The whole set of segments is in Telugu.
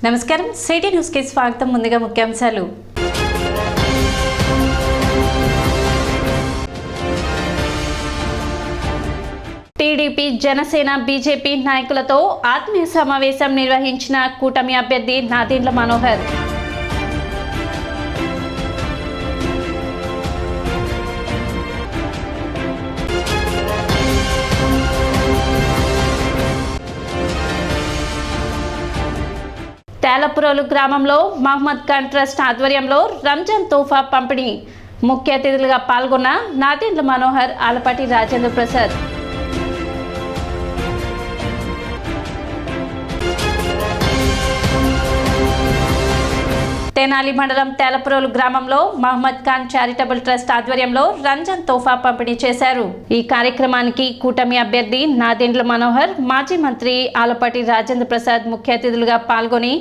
నమస్కారం సిటీ న్యూస్ కి స్వాగతం. ముందుగా ముఖ్యాంశాలు. టీడీపీ, జనసేన, బీజేపీ నాయకులతో ఆత్మీయ సమావేశం నిర్వహించిన కూటమి అభ్యర్థి నాదెండ్ల మనోహర్. తేలపురోలు గ్రామంలో మహమ్మద్ ఖాన్ ట్రస్ట్ ఆధ్వర్యంలో రంజాన్ తోఫా పంపిణీ. ముఖ్య అతిథులుగా పాల్గొన్న నాదెండ్ల మనోహర్, ఆలపాటి రాజేంద్ర ప్రసాద్. తెనాలి మండలం తేలపురోలు గ్రామంలో మహమ్మద్ ఖాన్ చారిటబుల్ ట్రస్ట్ ఆధ్వర్యంలో రంజాన్ తోఫా పంపిణీ చేశారు. ఈ కార్యక్రమానికి కూటమి అభ్యర్థి నాదెండ్ల మనోహర్, మాజీ మంత్రి ఆలపాటి రాజేంద్ర ప్రసాద్ ముఖ్య అతిథులుగా పాల్గొని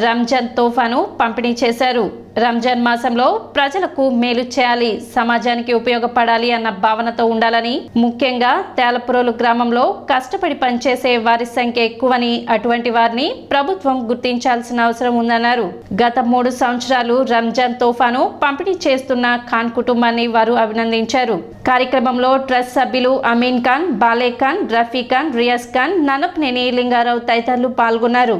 రంజాన్ తోఫాను పంపిణీ చేశారు. రంజాన్ మాసంలో ప్రజలకు మేలు చేయాలి, సమాజానికి ఉపయోగపడాలి అన్న భావనతో ఉండాలని, ముఖ్యంగా తేలపురోలు గ్రామంలో కష్టపడి పనిచేసే వారి సంఖ్య ఎక్కువని, అటువంటి వారిని ప్రభుత్వం గుర్తించాల్సిన అవసరం ఉందన్నారు. గత 3 సంవత్సరాలు రంజాన్ తోఫాను పంపిణీ చేస్తున్న ఖాన్ కుటుంబాన్ని వారు అభినందించారు. కార్యక్రమంలో ట్రస్ట్ సభ్యులు అమీన్ ఖాన్, బాలే ఖాన్, రఫీ ఖాన్, రియాజ్ ఖాన్, ననప్నేని లింగారావు తదితరులు పాల్గొన్నారు.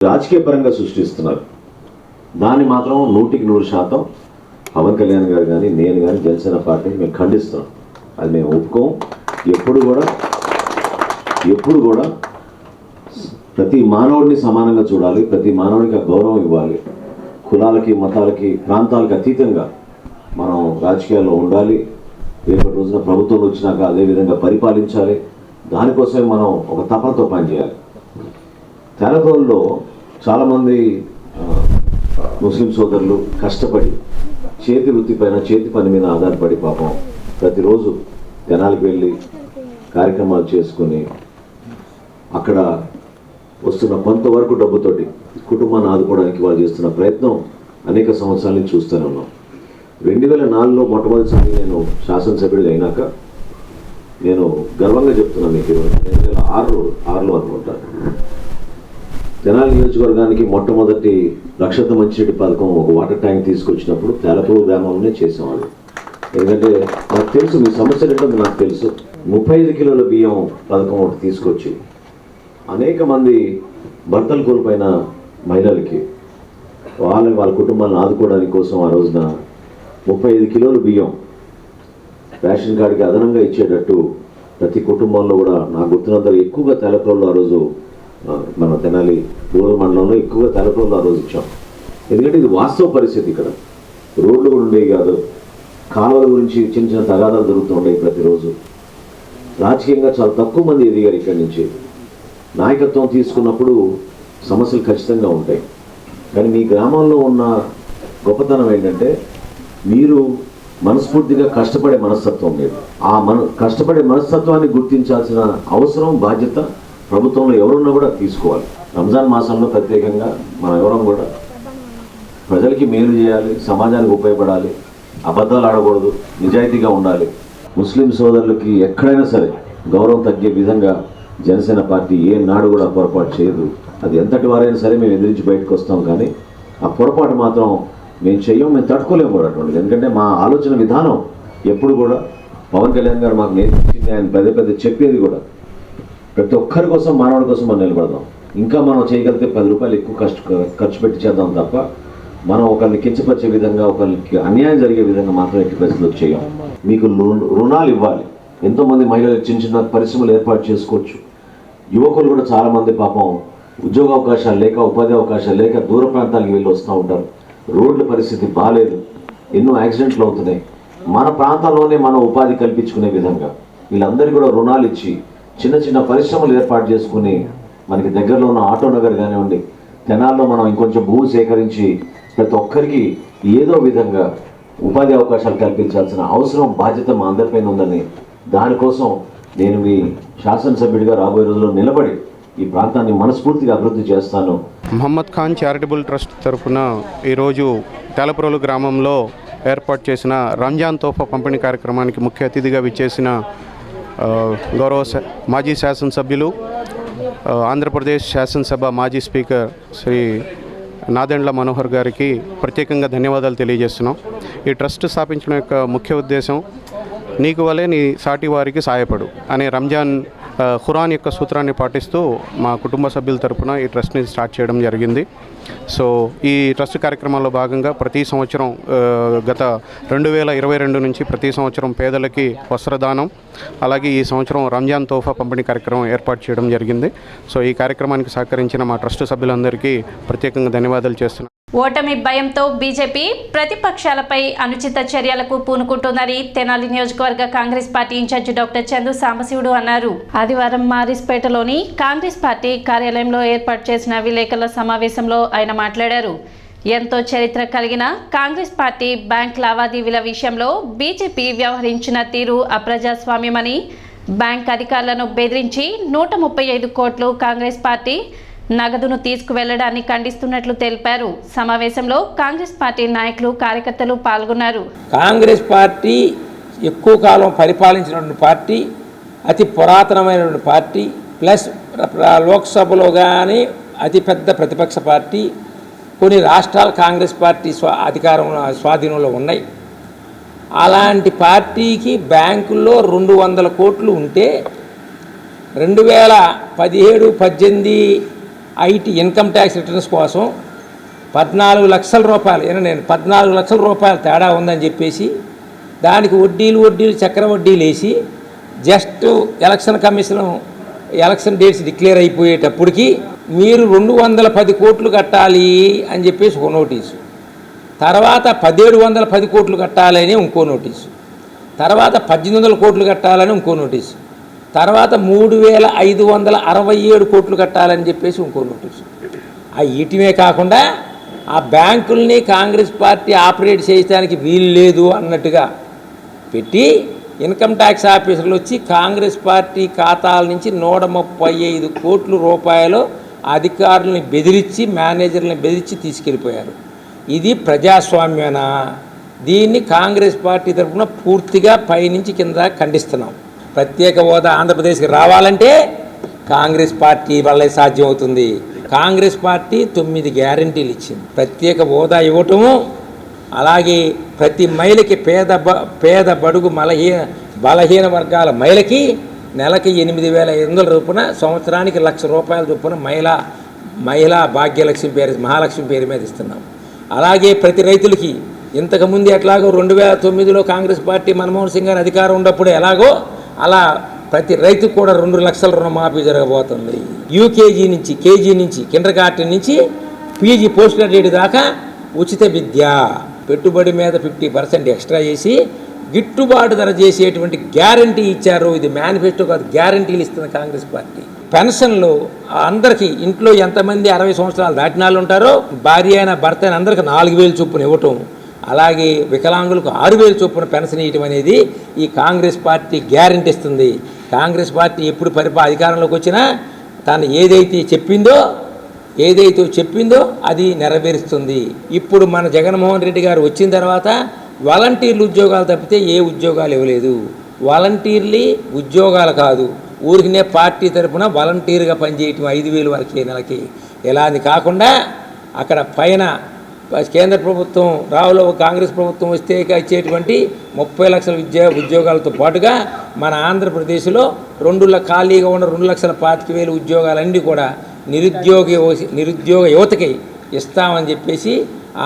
రాజకీయ పరంగా సృష్టిస్తున్నారు. దాన్ని మాత్రం 100% పవన్ కళ్యాణ్ గారు కానీ, నేను కానీ, జనసేన పార్టీ మేము ఖండిస్తున్నాం. అది మేము ఒప్పుకోం. ఎప్పుడు కూడా ప్రతి మానవుడిని సమానంగా చూడాలి, ప్రతి మానవుడికి గౌరవం ఇవ్వాలి. కులాలకి, మతాలకి, ప్రాంతాలకు అతీతంగా మనం రాజకీయాల్లో ఉండాలి. రేపటి రోజున ప్రభుత్వం వచ్చినాక అదేవిధంగా పరిపాలించాలి. దానికోసమే మనం ఒక తపనతో పనిచేయాలి. తేలపురోలులో చాలామంది ముస్లిం సోదరులు కష్టపడి చేతి వృత్తి పైన, చేతి పని మీద ఆధారపడి పాపం ప్రతిరోజు తెనాలికి వెళ్ళి కార్యక్రమాలు చేసుకుని అక్కడ వస్తున్న కొంతవరకు డబ్బుతోటి కుటుంబాన్ని ఆదుకోవడానికి వాళ్ళు చేస్తున్న ప్రయత్నం అనేక సంవత్సరాల నుంచి చూస్తూనే ఉన్నాం. 2004లో మొట్టమొదటిసారి నేను శాసనసభ్యుడిగా అయినాక నేను గర్వంగా చెప్తున్నాను మీకు, 2006లో అనుకుంటాను, తెనాలి నియోజకవర్గానికి మొట్టమొదటి రక్షిత మంచినీటి పథకం ఒక వాటర్ ట్యాంక్ తీసుకొచ్చినప్పుడు తేలపురోలు గ్రామంలోనే చేసేవాళ్ళు. ఎందుకంటే నాకు తెలుసు మీ సమస్యలు ఏంటో నాకు తెలుసు. 35 కిలోల బియ్యం పథకం ఒకటి తీసుకొచ్చి అనేక మంది భర్తలు కోల్పోయిన మహిళలకి వాళ్ళ కుటుంబాలను ఆదుకోవడానికి కోసం ఆ రోజున 35 కిలోల బియ్యం రేషన్ కార్డుకి అదనంగా ఇచ్చేటట్టు ప్రతి కుటుంబంలో కూడా నాకు గుర్తున్నంత ఎక్కువగా తేలపురోలు ఆ రోజు మన తెనాలి రూరల్ మండలంలో ఎక్కువగా తేలపురోలు ఆ రోజు ఇచ్చాం. ఎందుకంటే ఇది వాస్తవ పరిస్థితి. ఇక్కడ రోడ్లు కూడా ఉండేవి కాదు, కాలువల గురించి చిన్న చిన్న తగాదాలు జరుగుతూ ఉండేవి ప్రతిరోజు. రాజకీయంగా చాలా తక్కువ మంది ఎదిగారు ఇక్కడి నుంచి. నాయకత్వం తీసుకున్నప్పుడు సమస్యలు ఖచ్చితంగా ఉంటాయి. కానీ మీ గ్రామంలో ఉన్న గొప్పతనం ఏంటంటే మీరు మనస్ఫూర్తిగా కష్టపడే మనస్తత్వం లేదు. ఆ కష్టపడే మనస్తత్వాన్ని గుర్తించాల్సిన అవసరం, బాధ్యత ప్రభుత్వంలో ఎవరున్నా కూడా తీసుకోవాలి. రంజాన్ మాసంలో ప్రత్యేకంగా మనం ఎవరం కూడా ప్రజలకి మేలు చేయాలి, సమాజానికి ఉపయోగపడాలి. అబద్ధాలు ఆడకూడదు, నిజాయితీగా ఉండాలి. ముస్లిం సోదరులకి ఎక్కడైనా సరే గౌరవం తగ్గే విధంగా జనసేన పార్టీ ఏ నాడు కూడా పొరపాటు చేయదు. అది ఎంతటి వారైనా సరే మేము ఎదిరించి బయటకు వస్తాం, కానీ ఆ పొరపాటు మాత్రం మేము చెయ్యం, మేము తట్టుకోలేము కూడా అటువంటిది. ఎందుకంటే మా ఆలోచన విధానం ఎప్పుడు కూడా పవన్ కళ్యాణ్ గారు మాకు నేర్పించింది, ఆయన పెద్ద చెప్పేది కూడా ప్రతి ఒక్కరి కోసం, మానవుడి కోసం మనం నిలబడదాం. ఇంకా మనం చేయగలిగితే 10 రూపాయలు ఎక్కువ ఖర్చు పెట్టి చేద్దాం తప్ప మనం ఒకరిని కించపరిచే విధంగా, ఒకరికి అన్యాయం జరిగే విధంగా మాత్రం ఎట్టి పరిస్థితులు చేయం. మీకు రుణాలు ఇవ్వాలి. ఎంతోమంది మహిళలు చిన్న పరిశ్రమలు ఏర్పాటు చేసుకోవచ్చు. యువకులు కూడా చాలామంది పాపం ఉద్యోగ అవకాశాలు లేక, ఉపాధి అవకాశాలు లేక దూర ప్రాంతాలకు వెళ్ళి వస్తూ ఉంటారు. రోడ్ల పరిస్థితి బాగాలేదు, ఎన్నో యాక్సిడెంట్లు అవుతున్నాయి. మన ప్రాంతంలోనే మనం ఉపాధి కల్పించుకునే విధంగా వీళ్ళందరికీ కూడా రుణాలు ఇచ్చి చిన్న పరిశ్రమలు ఏర్పాటు చేసుకుని, మనకి దగ్గరలో ఉన్న ఆటో నగర్ కానివ్వండి, తెనాల్లో మనం ఇంకొంచెం భూమి సేకరించి ప్రతి ఒక్కరికి ఏదో విధంగా ఉపాధి అవకాశాలు కల్పించాల్సిన అవసరం, బాధ్యత మా అందరిపైన ఉందని, దానికోసం నేను మీ శాసనసభ్యుడిగా రాబోయే రోజుల్లో నిలబడి ఈ ప్రాంతాన్ని మనస్ఫూర్తిగా అభివృద్ధి చేస్తాను. మహమ్మద్ ఖాన్ చారిటబుల్ ట్రస్ట్ తరఫున ఈరోజు తేలప్రోలు గ్రామంలో ఏర్పాటు చేసిన రంజాన్ తోఫా పంపిణీ కార్యక్రమానికి ముఖ్య అతిథిగా విచ్చేసిన గౌరవ మాజీ శాసనసభ్యులు, ఆంధ్రప్రదేశ్ శాసనసభ మాజీ స్పీకర్ శ్రీ నాదెండ్ల మనోహర్ గారికి ప్రత్యేకంగా ధన్యవాదాలు తెలియజేస్తున్నాం. ఈ ట్రస్ట్ స్థాపించడం యొక్క ముఖ్య ఉద్దేశం నీకు వలే నీ సాటి వారికి సాయపడు అనే రంజాన్ ఖురాన్ యొక్క సూత్రాన్ని పాటిస్తూ మా కుటుంబ సభ్యుల తరపున ఈ ట్రస్ట్ని స్టార్ట్ చేయడం జరిగింది. సో ఈ ట్రస్ట్ కార్యక్రమాల్లో భాగంగా ప్రతి సంవత్సరం గత 2022 నుంచి ప్రతి సంవత్సరం పేదలకి వస్త్రదానం, అలాగే ఈ సంవత్సరం రంజాన్ తోఫా పంపిణీ కార్యక్రమం ఏర్పాటు చేయడం జరిగింది. సో ఈ కార్యక్రమానికి సహకరించిన మా ట్రస్ట్ సభ్యులందరికీ ప్రత్యేకంగా ధన్యవాదాలు చేస్తున్నాను. ఓటమి భయంతో బీజేపీ ప్రతిపక్షాలపై అనుచిత చర్యలకు పూనుకుంటోందని తెనాలి నియోజకవర్గ Congress party incharge doctor Chandu Sambasivudu అన్నారు. ఆదివారం మారిస్పేటలోని కాంగ్రెస్ పార్టీ కార్యాలయంలో ఏర్పాటు చేసిన విలేకరుల సమావేశంలో ఆయన మాట్లాడారు. ఎంతో చరిత్ర కలిగిన కాంగ్రెస్ పార్టీ బ్యాంక్ లావాదేవీల విషయంలో బీజేపీ వ్యవహరించిన తీరు అప్రజాస్వామ్యమని, బ్యాంక్ అధికారులను బెదిరించి 135 కోట్లు కాంగ్రెస్ పార్టీ నగదును తీసుకువెళ్లడాన్ని ఖండిస్తున్నట్లు తెలిపారు. సమావేశంలో కాంగ్రెస్ పార్టీ నాయకులు, కార్యకర్తలు పాల్గొన్నారు. కాంగ్రెస్ పార్టీ ఎక్కువ కాలం పరిపాలించినటువంటి పార్టీ, అతి పురాతనమైనటువంటి పార్టీ, ప్లస్ లోక్సభలో కానీ అతిపెద్ద ప్రతిపక్ష పార్టీ. కొన్ని రాష్ట్రాలు కాంగ్రెస్ పార్టీ స్వాధీనంలో ఉన్నాయి. అలాంటి పార్టీకి బ్యాంకుల్లో 200 కోట్లు ఉంటే 2017-18 ఐటీ ఇన్కమ్ ట్యాక్స్ రిటర్న్స్ కోసం 14 లక్షల రూపాయలు, 14 లక్షల రూపాయలు తేడా ఉందని చెప్పేసి దానికి వడ్డీలు చక్ర వడ్డీలు వేసి just election commission election dates declare అయిపోయేటప్పటికి మీరు 210 కోట్లు కట్టాలి అని చెప్పేసి ఒక నోటీసు, తర్వాత 1710 కోట్లు కట్టాలని ఇంకో నోటీసు, తర్వాత 1800 కోట్లు కట్టాలని ఇంకో నోటీసు, తర్వాత 3567 కోట్లు కట్టాలని చెప్పేసి ఇంకో నోటీసు. వీటిమే కాకుండా ఆ బ్యాంకుల్ని కాంగ్రెస్ పార్టీ ఆపరేట్ చేయడానికి వీలు లేదు అన్నట్టుగా పెట్టి ఇన్కమ్ ట్యాక్స్ ఆఫీసర్లు వచ్చి కాంగ్రెస్ పార్టీ ఖాతాల నుంచి 135 కోట్ల రూపాయలు అధికారులని బెదిరించి, మేనేజర్లను బెదిరించి తీసుకెళ్ళిపోయారు. ఇది ప్రజాస్వామ్యనా? దీన్ని కాంగ్రెస్ పార్టీ తరఫున పూర్తిగా పైనుంచి కింద ఖండిస్తున్నాం. ప్రత్యేక హోదా ఆంధ్రప్రదేశ్కి రావాలంటే కాంగ్రెస్ పార్టీ వల్లే సాధ్యమవుతుంది. కాంగ్రెస్ పార్టీ 9 గ్యారంటీలు ఇచ్చింది. ప్రత్యేక హోదా ఇవ్వటము, అలాగే ప్రతి మహిళకి పేద బడుగు బలహీన వర్గాల మహిళకి నెలకి 8,500 చొప్పున, సంవత్సరానికి 1,00,000 రూపాయల చొప్పున మహిళా భాగ్యలక్ష్మి పేరు, మహాలక్ష్మి పేరు మీద ఇస్తున్నాం. అలాగే ప్రతి రైతులకి ఇంతకుముందు ఎట్లాగో 2009లో కాంగ్రెస్ పార్టీ మన్మోహన్ సింగ్ గారి అధికారం ఉన్నప్పుడు ఎలాగో అలా ప్రతి రైతుకు కూడా 2 లక్షల రుణమాఫీ జరగబోతుంది. యూకేజీ నుంచి, కేజీ నుంచి, కిండర్ గార్టెన్ నుంచి పీజీ పోస్ట్ గ్రాడ్యుయేట్ దాకా ఉచిత విద్య, పెట్టుబడి మీద 50% ఎక్స్ట్రా చేసి గిట్టుబాటు ధర చేసేటువంటి గ్యారంటీ ఇచ్చారు. ఇది మేనిఫెస్టో కాదు, గ్యారంటీలు ఇస్తుంది కాంగ్రెస్ పార్టీ. పెన్షన్లు అందరికీ, ఇంట్లో ఎంతమంది 60 సంవత్సరాలు దాటిన వాళ్ళు ఉంటారో భార్య అయినా భర్త అయినా అందరికీ 4,000 చొప్పున ఇవ్వటం, అలాగే వికలాంగులకు 6,000 చొప్పున పెన్షన్ ఇవ్వటం అనేది ఈ కాంగ్రెస్ పార్టీ గ్యారంటీ ఇస్తుంది. కాంగ్రెస్ పార్టీ ఎప్పుడు అధికారంలోకి వచ్చినా తను ఏదైతే చెప్పిందో అది నెరవేరుస్తుంది. ఇప్పుడు మన జగన్మోహన్ రెడ్డి గారు వచ్చిన తర్వాత వాలంటీర్లు ఉద్యోగాలు తప్పితే ఏ ఉద్యోగాలు ఇవ్వలేదు. వాలంటీర్లు ఉద్యోగాలు కాదు, ఊరికినే పార్టీ తరఫున వాలంటీర్గా పనిచేయటం 5,000 వరకే నెలకి. ఇలా అది కాకుండా అక్కడ పైన కేంద్ర ప్రభుత్వం రావులో కాంగ్రెస్ ప్రభుత్వం వస్తే ఇచ్చేటువంటి 30 లక్షల ఉద్యోగాలతో పాటుగా మన ఆంధ్రప్రదేశ్లో ఖాళీగా ఉన్న 2,25,000 ఉద్యోగాలన్నీ కూడా నిరుద్యోగ యువతకి ఇస్తామని చెప్పేసి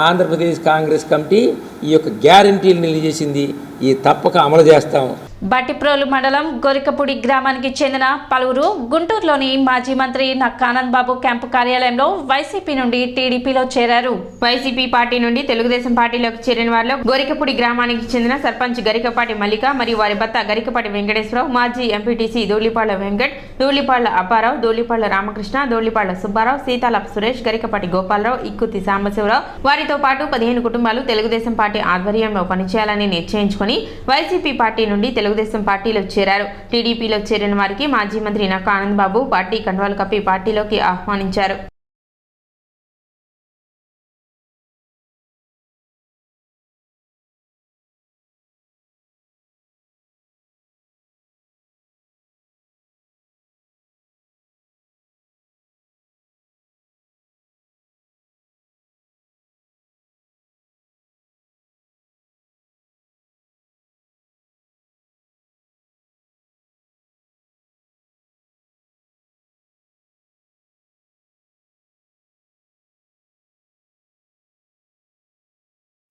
ఆంధ్రప్రదేశ్ కాంగ్రెస్ కమిటీ ఈ యొక్క గ్యారంటీలు నిలిచేసింది. ఈ తప్పక అమలు చేస్తాం. బట్టిప్రోలు మండలం గొరికపూడి గ్రామానికి చెందిన పలువురు గుంటూరులోని మాజీ మంత్రి నక్కా ఆనంద్ బాబు క్యాంపు కార్యాలయంలో వైసీపీ నుండి టీడీపీలో చేరారు. వైసీపీ పార్టీ నుండి తెలుగుదేశం పార్టీలోకి చేరిన వారిలో గొరికపూడి గ్రామానికి చెందిన సర్పంచ్ గరికపాటి మల్లిక మరియు వారి భర్త గరికపాటి వెంకటేశ్వరరావు, మాజీ ఎంపీటీసీ దూళ్లిపాళ్ల వెంకట్, దూళ్లిపాళ్ల అప్పారావు, దూళ్లిపాళ్ల రామకృష్ణ, దూళ్లిపాళ్ల సుబ్బారావు, సీతాల సురేష్, గరికపాటి గోపాలరావు, ఇక్కుతి సాంబశివరావు, వారితో పాటు 15 కుటుంబాలు తెలుగుదేశం పార్టీ ఆధ్వర్యంలో పనిచేయాలని నిశ్చయించుకుని వైసీపీ పార్టీ నుండి తెలుగుదేశం పార్టీలో చేరారు. టీడీపీలో చేరిన వారికి మాజీ మంత్రి నక్కా ఆనంద్ బాబు పార్టీ కండువాలు కప్పి పార్టీలోకి ఆహ్వానించారు.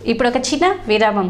ఇప్పుడు ఒక చిన్న విరామం.